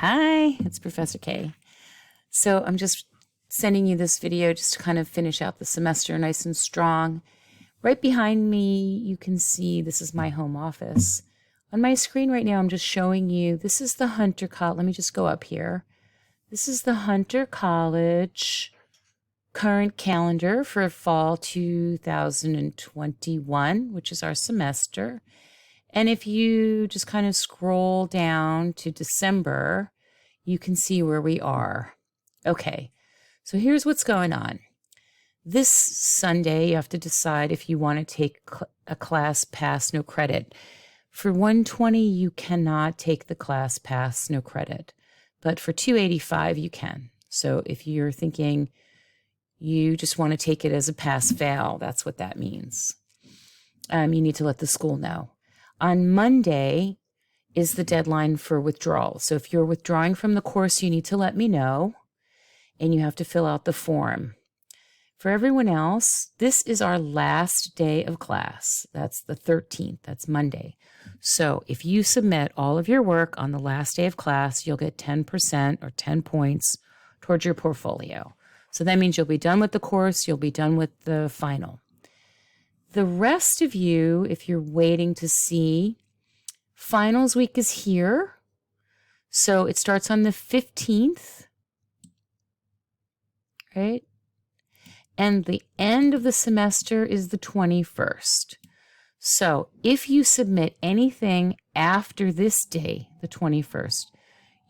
Hi, it's Professor K. So I'm just sending you this video just to kind of finish out the semester nice and strong. Right behind me, you can see this is my home office. On my screen right now, I'm just showing you, this is the Hunter College. Let me just go up here. This is the Hunter College current calendar for fall 2021, which is our semester. And if you just kind of scroll down to December, you can see where we are. Okay, so here's what's going on. This Sunday, you have to decide if you want to take a class pass, no credit. For 120, you cannot take the class pass, no credit. But for 285, you can. So if you're thinking you just want to take it as a pass-fail, that's what that means. You need to let the school know. On Monday is the deadline for withdrawal. So if you're withdrawing from the course, you need to let me know, and you have to fill out the form. For everyone else, this is our last day of class. That's the 13th. That's Monday. So if you submit all of your work on the last day of class, you'll get 10% or 10 points towards your portfolio. So that means you'll be done with the course, you'll be done with the final. The rest of you, if you're waiting to see, finals week is here. So it starts on the 15th, right? And the end of the semester is the 21st. So if you submit anything after this day, the 21st,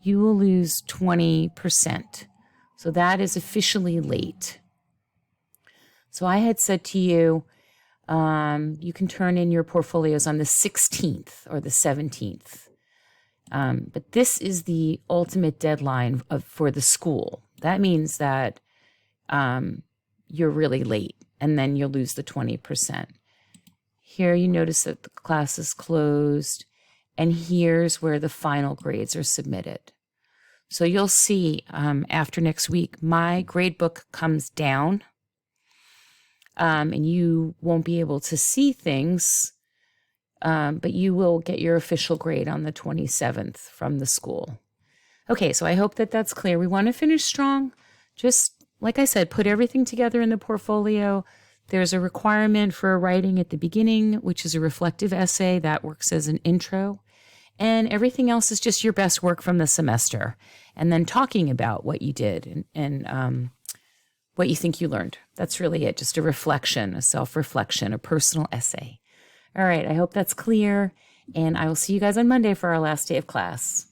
you will lose 20%. So that is officially late. So I had said to you, you can turn in your portfolios on the 16th or the 17th. But this is the ultimate deadline for the school. That means that you're really late, and then you'll lose the 20%. Here you notice that the class is closed, and here's where the final grades are submitted. So you'll see after next week, my grade book comes down. And you won't be able to see things, but you will get your official grade on the 27th from the school. Okay, so I hope that that's clear. We want to finish strong. Just like I said, put everything together in the portfolio. There's a requirement for writing at the beginning, which is a reflective essay that works as an intro. And everything else is just your best work from the semester. And then talking about what you did and what you think you learned. That's really it. Just a reflection, a self-reflection, a personal essay. All right. I hope that's clear. And I will see you guys on Monday for our last day of class.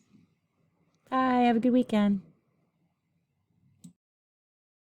Bye. Have a good weekend.